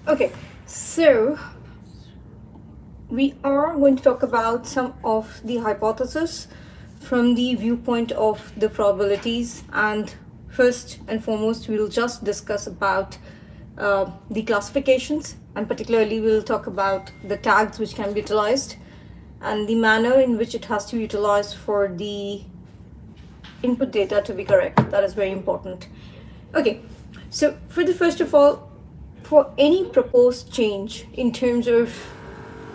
Okay, so we are going to talk about some of the hypotheses from the viewpoint of the probabilities, and first and foremost we'll just discuss about the classifications, and particularly we'll talk about the tags which can be utilized and the manner in which it has to be utilized for the input data to be correct. That is very important. Okay, so for the first of all, for any proposed change in terms of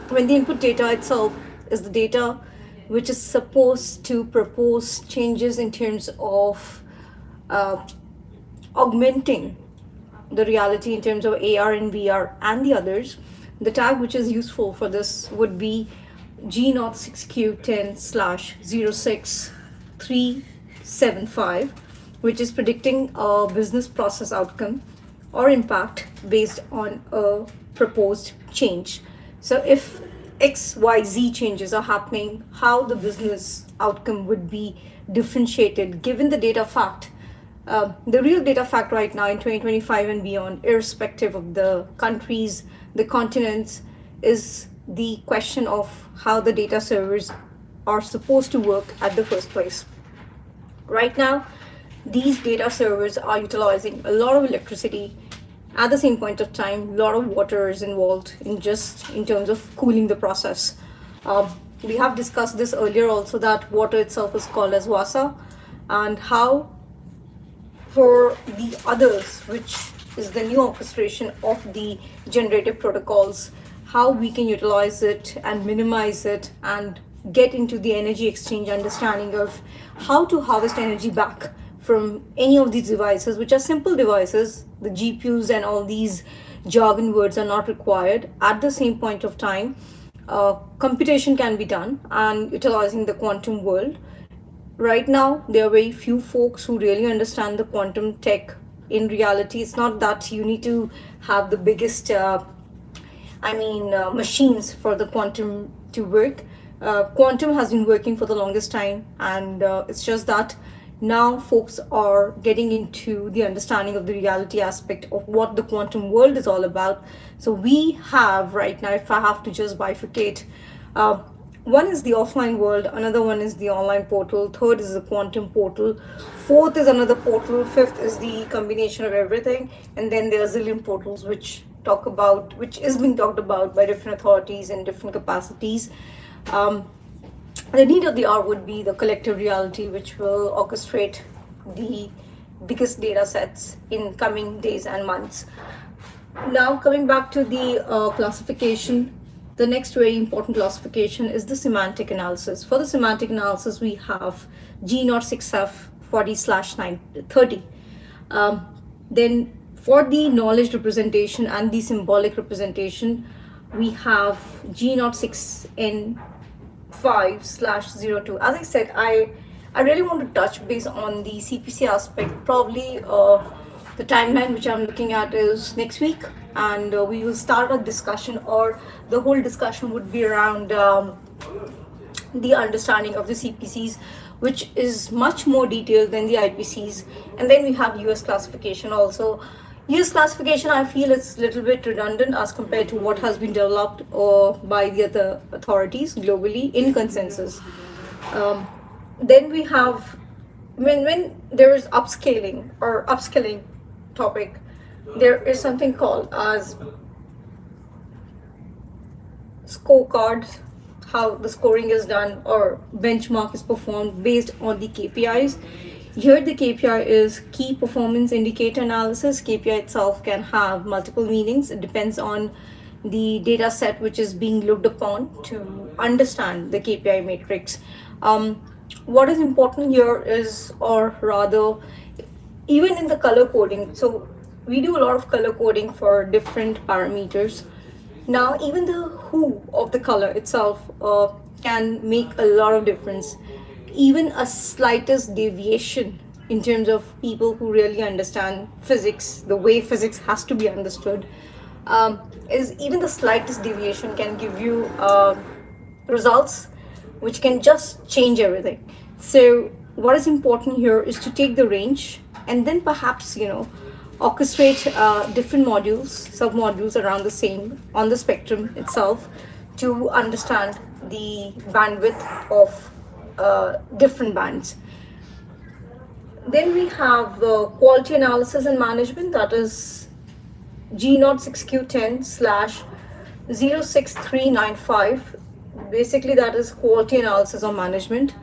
when the input data itself is the data which is supposed to propose changes in terms of augmenting the reality in terms of AR and VR and the others, the tag which is useful for this would be G06Q10/06375, which is predicting a business process outcome or impact based on a proposed change. So if XYZ changes are happening, how the business outcome would be differentiated given the data fact. The real data fact right now in 2025 and beyond, irrespective of the countries, the continents, is the question of how the data servers are supposed to work at the first place. Right now, these data servers are utilizing a lot of electricity. At the same point of time, a lot of water is involved in terms of cooling the process. We have discussed this earlier also, that water itself is called as WASA, and how for the others, which is the new orchestration of the generative protocols, how we can utilize it and minimize it and get into the energy exchange understanding of how to harvest energy back from any of these devices, which are simple devices. The GPUs and all these jargon words are not required. At the same point of time, computation can be done and utilizing the quantum world. Right now, there are very few folks who really understand the quantum tech. In reality, it's not that you need to have the biggest machines for the quantum to work. Quantum has been working for the longest time, and it's just that now folks are getting into the understanding of the reality aspect of what the quantum world is all about. So we have right now, if I have to just bifurcate, one is the offline world, another one is the online portal, third is the quantum portal, fourth is another portal, fifth is the combination of everything, and then there are zillion portals which is being talked about by different authorities in different capacities. The need of the hour would be the collective reality, which will orchestrate the biggest data sets in coming days and months. Now, coming back to the classification, the next very important classification is the semantic analysis. For the semantic analysis, we have G06F40/930. Then for the knowledge representation and the symbolic representation, we have G06N5/02. As I said, I really want to touch base on the CPC aspect. Probably the timeline which I'm looking at is next week, and we will start a discussion, or the whole discussion would be around the understanding of the CPCs, which is much more detailed than the IPCs. And then we have US classification also. US classification, I feel it's a little bit redundant as compared to what has been developed by the other authorities globally in consensus. Then we have, when there is upscaling or upskilling topic, there is something called as scorecards, how the scoring is done or benchmark is performed based on the KPIs. Here the KPI is key performance indicator analysis. KPI itself can have multiple meanings. It depends on the data set which is being looked upon to understand the KPI matrix. What is important here is, or rather, even in the color coding, so we do a lot of color coding for different parameters. Now even the hue of the color itself can make a lot of difference. Even a slightest deviation in terms of people who really understand physics, the way physics has to be understood, is even the slightest deviation can give you results which can just change everything. So what is important here is to take the range and then perhaps orchestrate different modules, sub-modules around the same on the spectrum itself to understand the bandwidth of different bands. Then we have quality analysis and management, that is G06Q10/06395. Basically, that is quality analysis or management.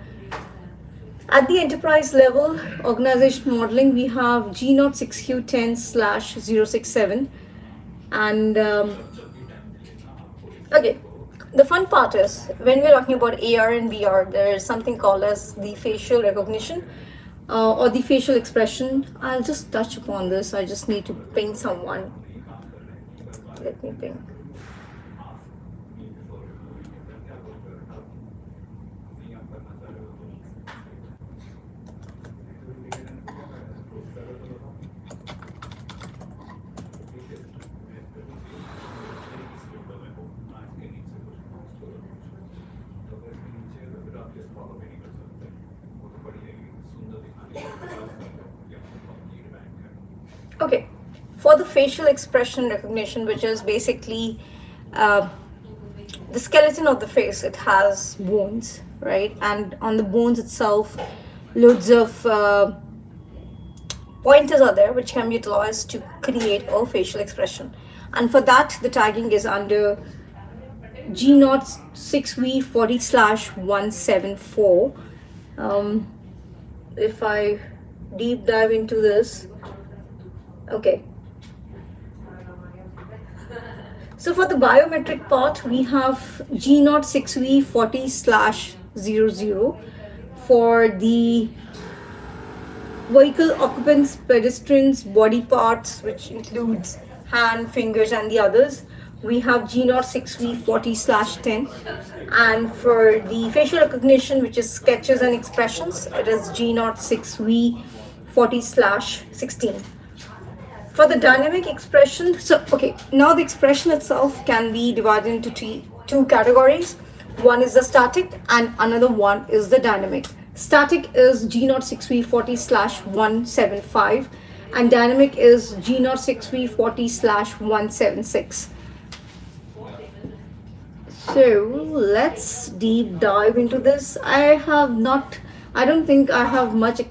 At the enterprise level, organization modeling, we have G06Q10/067. And okay, the fun part is when we're talking about AR and VR, there is something called as the facial recognition or the facial expression. I'll just touch upon this. I just need to ping someone. Let me ping. Okay, for the facial expression recognition, which is basically the skeleton of the face, it has bones, right? And on the bones itself, loads of pointers are there which can be utilized to create a facial expression. And for that, the tagging is under G06V40/174. If I deep dive into this, okay. So for the biometric part, we have G06V40/00 for the vehicle occupants, pedestrians, body parts, which includes hand, fingers, and the others. We have G06V40/10. And for the facial recognition, which is sketches and expressions, it is G06V40/16. For the dynamic expression, so okay, now the expression itself can be divided into two categories. One is the static and another one is the dynamic. Static is G06V40/175 and dynamic is G06V40/176. So let's deep dive into this. I don't think I have much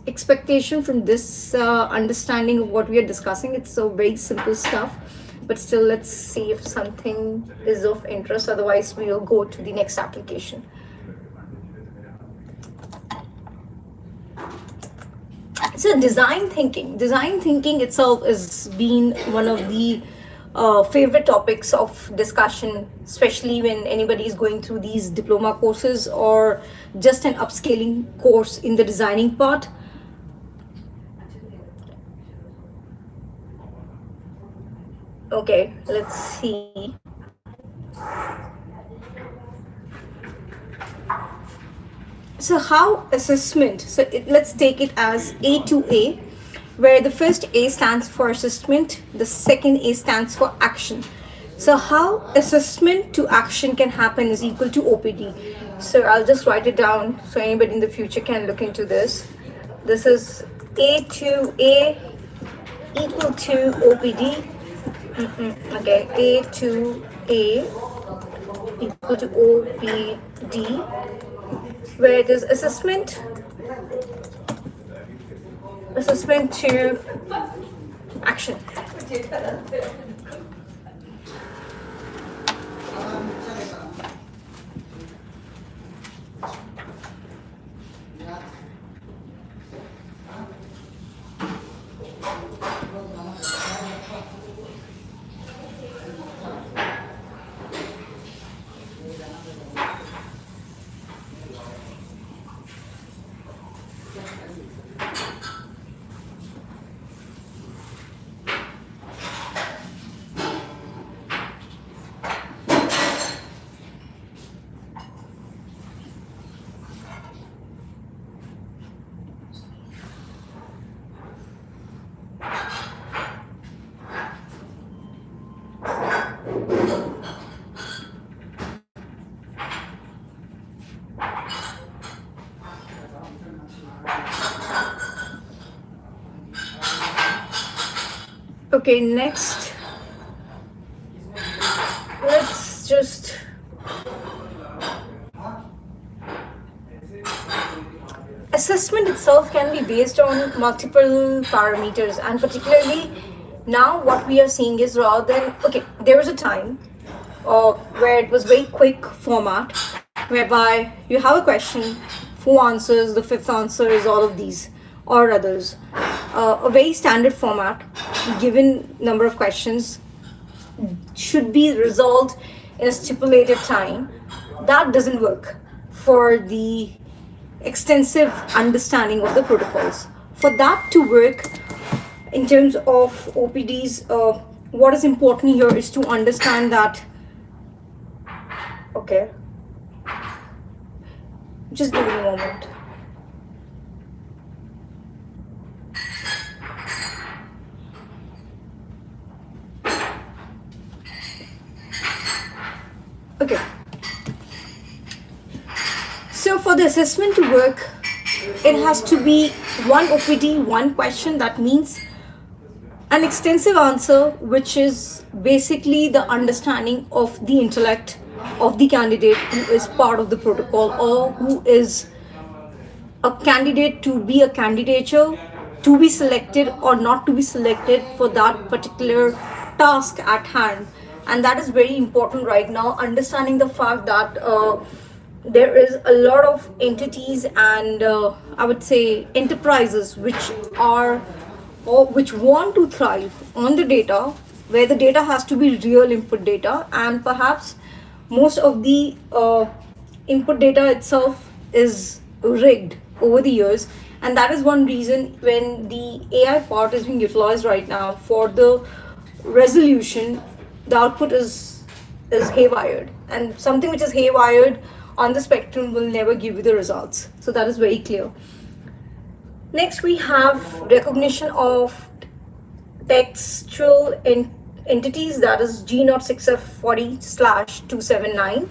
expectation from this understanding of what we are discussing. It's so very simple stuff, but still let's see if something is of interest. Otherwise, we'll go to the next application. So design thinking itself has been one of the favorite topics of discussion, especially when anybody is going through these diploma courses or just an upscaling course in the designing part. Okay, let's see. So how assessment, let's take it as A to A, where the first A stands for assessment, the second A stands for action. So how assessment to action can happen is equal to OPD. So I'll just write it down so anybody in the future can look into this. This is A to A equal to OPD. Okay, A to A equal to OPD, where it is assessment to action. Okay, next, let's just assessment itself can be based on multiple parameters, and particularly now what we are seeing is, rather than, okay, there was a time where it was very quick format, whereby you have a question, four answers, the fifth answer is all of these or others. A very standard format, given number of questions, should be resolved in a stipulated time. That doesn't work for the extensive understanding of the protocols. For that to work in terms of OPDs, what is important here is to understand that, okay, just give me a moment. Okay. So for the assessment to work, it has to be one OPD, one question. That means an extensive answer, which is basically the understanding of the intellect of the candidate who is part of the protocol, or who is a candidate to be a candidature, to be selected or not to be selected for that particular task at hand. And that is very important right now, understanding the fact that there is a lot of entities and I would say enterprises which are, or which want to thrive on the data, where the data has to be real input data, and perhaps most of the input data itself is rigged over the years. And that is one reason when the AI part is being utilized right now for the resolution, the output is haywired, and something which is haywired on the spectrum will never give you the results. So that is very clear. Next, we have recognition of textual entities, that is G06F40/279.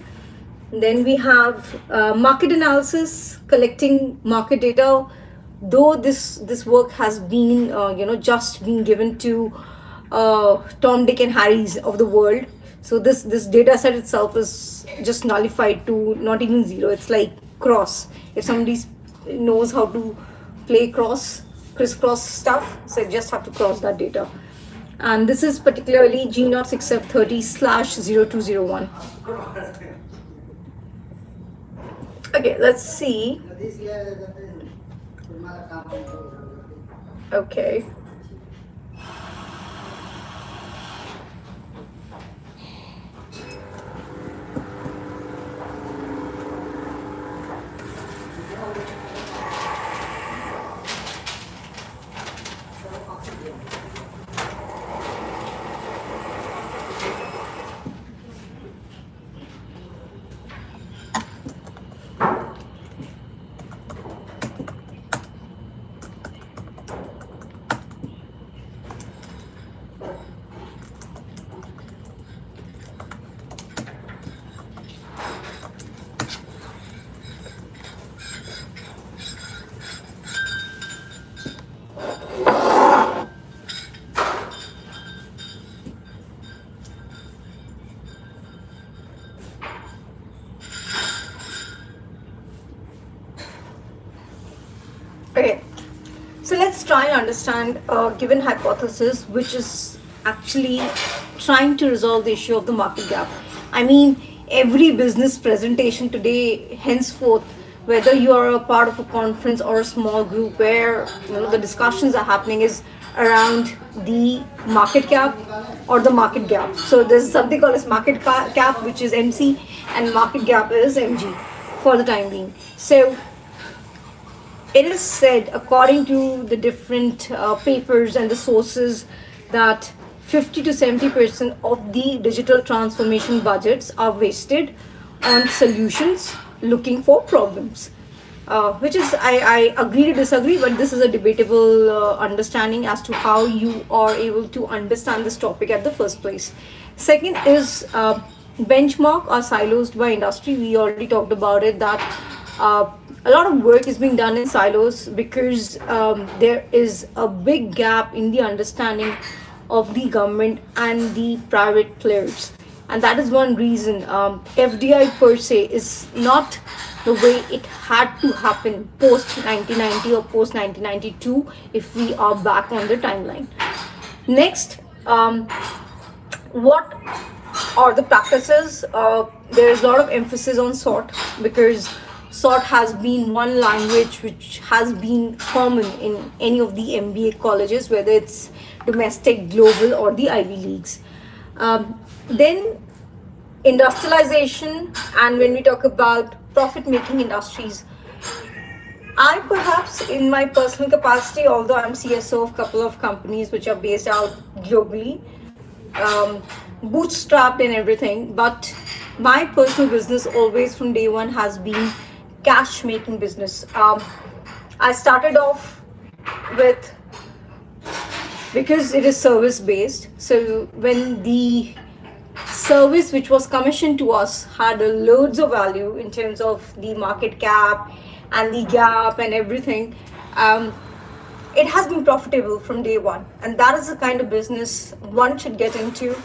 Then we have market analysis, collecting market data. Though this work has been just been given to Tom, Dick, and Harry's of the world. So this data set itself is just nullified to not even zero. It's like cross. If somebody knows how to play crisscross stuff, so you just have to cross that data. And this is particularly G06F30/0201. Okay, let's see. Okay. Okay, so let's try and understand a given hypothesis which is actually trying to resolve the issue of the market gap. I mean, every business presentation today, henceforth, whether you are a part of a conference or a small group where the discussions are happening, is around the market cap or the market gap. So there's something called as market cap, which is MC, and market gap is MG for the time being. So it is said, according to the different papers and the sources, that 50 to 70% of the digital transformation budgets are wasted on solutions looking for problems. Which is, I agree to disagree, but this is a debatable understanding as to how you are able to understand this topic at the first place. Second is benchmark or silos by industry. We already talked about it, that a lot of work is being done in silos because there is a big gap in the understanding of the government and the private players. And that is one reason FDI per se is not the way it had to happen post 1990 or post 1992 if we are back on the timeline. Next, what are the practices? There's a lot of emphasis on SORT because SORT has been one language which has been common in any of the MBA colleges, whether it's domestic, global, or the Ivy Leagues. Then industrialization, and when we talk about profit-making industries, I perhaps, in my personal capacity, although I'm CSO of a couple of companies which are based out globally, bootstrapped and everything, but my personal business always from day one has been cash making business. I started off with, because it is service based, so when the service which was commissioned to us had loads of value in terms of the market cap and the gap and everything, it has been profitable from day one, and that is the kind of business one should get into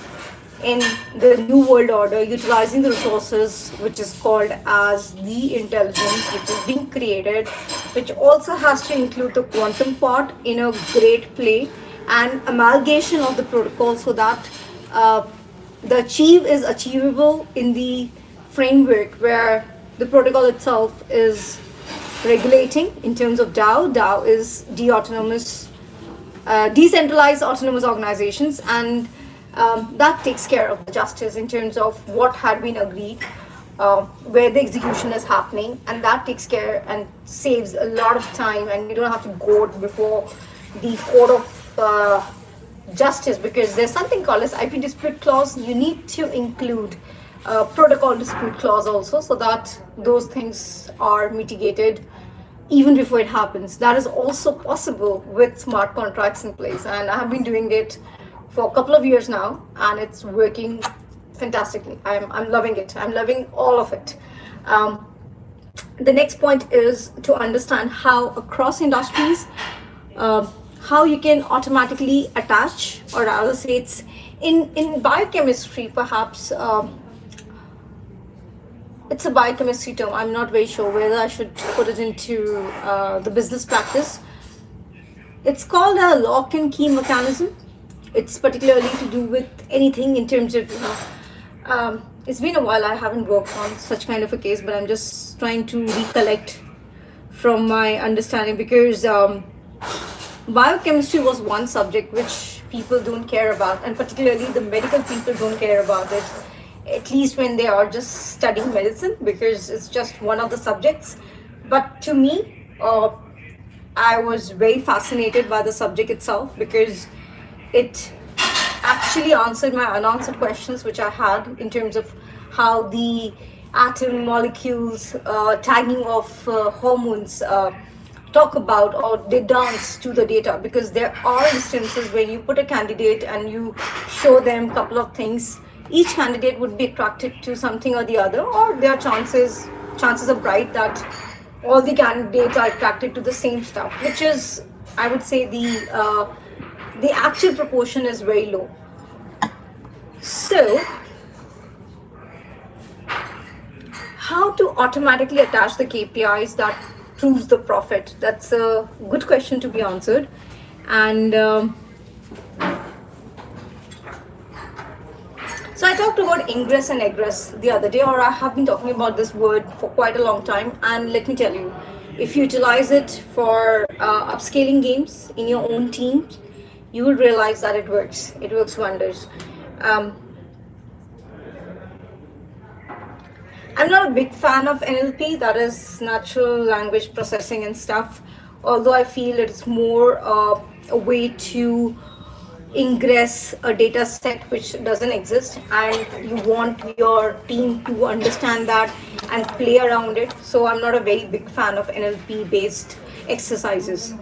in the new world order, utilizing the resources which is called as the intelligence which is being created, which also has to include the quantum part in a great play and amalgamation of the protocol so that the achieve is achievable in the framework where the protocol itself is regulating in terms of DAO. DAO is decentralized autonomous organizations, and that takes care of the justice in terms of what had been agreed, where the execution is happening, and that takes care and saves a lot of time, and you don't have to go before the court of justice, because there's something called as IP dispute clause. You need to include protocol dispute clause also, so that those things are mitigated even before it happens. That is also possible with smart contracts in place, and I have been doing it for a couple of years now, and it's working fantastically. I'm loving it. I'm loving all of it. The next point is to understand how across industries, how you can automatically attach, or rather say it's in biochemistry perhaps. It's a biochemistry term. I'm not very sure whether I should put it into the business practice. It's called a lock and key mechanism. It's particularly to do with anything in terms of, it's been a while I haven't worked on such kind of a case, but I'm just trying to recollect from my understanding, because biochemistry was one subject which people don't care about, and particularly the medical people don't care about it, at least when they are just studying medicine, because it's just one of the subjects. But to me, I was very fascinated by the subject itself, because it actually answered my unanswered questions which I had in terms of how the atom molecules, tagging of hormones talk about, or they dance to the data, because there are instances when you put a candidate and you show them a couple of things, each candidate would be attracted to something or the other, or their chances are bright that all the candidates are attracted to the same stuff, which is, I would say, the actual proportion is very low. So how to automatically attach the KPIs that proves the profit? That's a good question to be answered. And so I talked about ingress and egress the other day, or I have been talking about this word for quite a long time, and let me tell you, if you utilize it for upscaling games in your own teams, you will realize that it works wonders. I'm not a big fan of NLP, that is natural language processing and stuff, although I feel it's more a way to ingress a data set which doesn't exist, and you want your team to understand that and play around it. So I'm not a very big fan of NLP based exercises.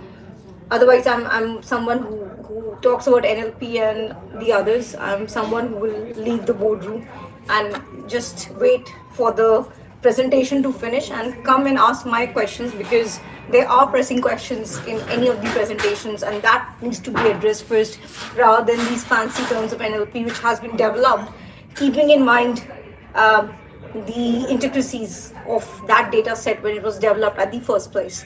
Otherwise, I'm someone who talks about NLP and the others. I'm someone who will leave the boardroom and just wait for the presentation to finish and come and ask my questions, because there are pressing questions in any of the presentations, and that needs to be addressed first, rather than these fancy terms of NLP which has been developed keeping in mind the intricacies of that data set when it was developed at the first place.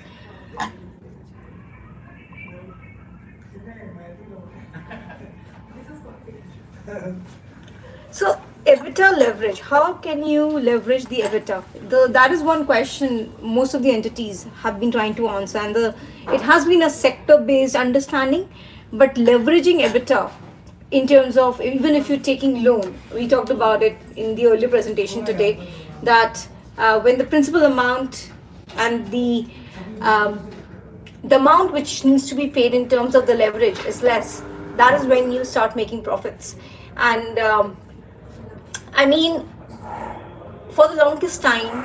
So EBITDA leverage, how can you leverage the EBITDA? That is one question most of the entities have been trying to answer, and it has been a sector-based understanding, but leveraging EBITDA in terms of, even if you're taking loan, we talked about it in the earlier presentation today, that when the principal amount and the amount which needs to be paid in terms of the leverage is less, that is when you start making profits. And I mean, for the longest time,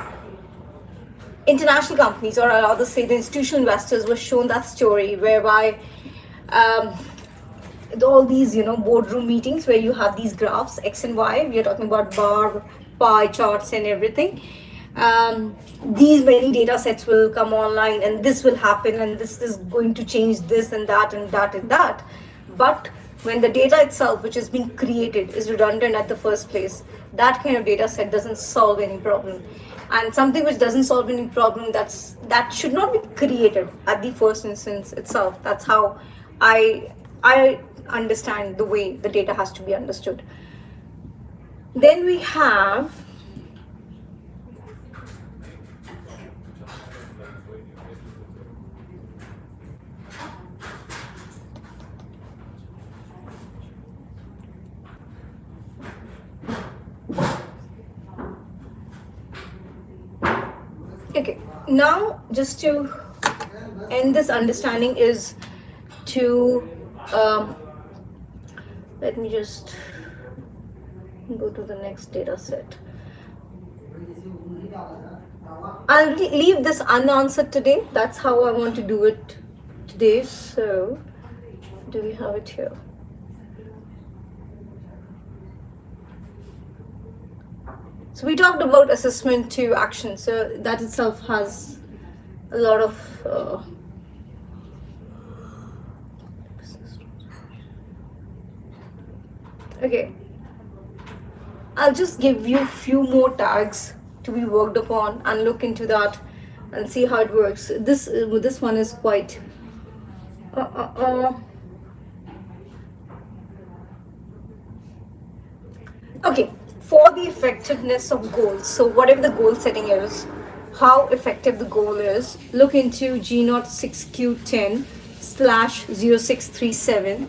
international companies, or I'd rather say the institutional investors, were shown that story whereby all these, boardroom meetings where you have these graphs, X and Y, we are talking about bar, pie charts and everything. These many data sets will come online and this will happen and this is going to change this and that and that and that. But when the data itself, which is being created, is redundant at the first place, that kind of data set doesn't solve any problem. And something which doesn't solve any problem, that should not be created at the first instance itself. That's how I understand the way the data has to be understood. Then we have okay, now just to end this understanding is to let me just go to the next data set. I'll leave this unanswered today. That's how I want to do it today. So do we have it here? So we talked about assessment to action. So that itself has a lot of okay. I'll just give you a few more tags to be worked upon and look into that and see how it works. This one is quite okay. For the effectiveness of goals, so whatever the goal setting is, how effective the goal is, look into G06Q10/0637.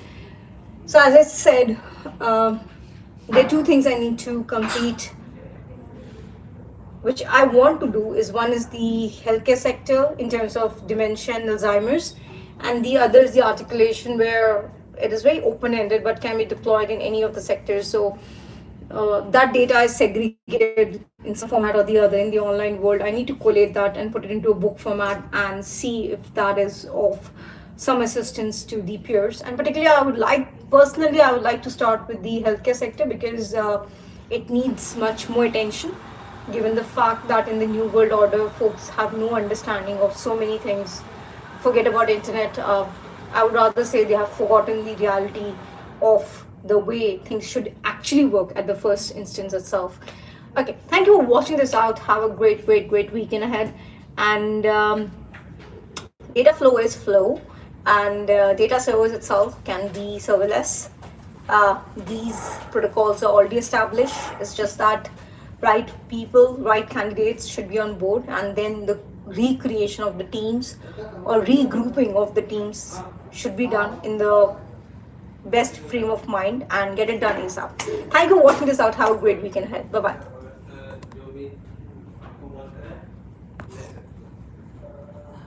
So as I said, there are two things I need to complete, which I want to do. Is one is the healthcare sector in terms of dementia and Alzheimer's, and the other is the articulation, where it is very open-ended but can be deployed in any of the sectors. So that data is segregated in some format or the other in the online world. I need to collate that and put it into a book format and see if that is of some assistance to the peers. And particularly, I would like to start with the healthcare sector, because it needs much more attention, given the fact that in the new world order, folks have no understanding of so many things. Forget about internet. I would rather say they have forgotten the reality of the way things should actually work at the first instance itself. Okay, thank you for watching this out. Have a great weekend ahead. And data flow is flow, and data servers itself can be serverless. These protocols are already established. It's just that right people, right candidates should be on board, and then the recreation of the teams or regrouping of the teams should be done in the best frame of mind and get it done ASAP. Thank you for watching this out. Have a great weekend ahead. Bye-bye.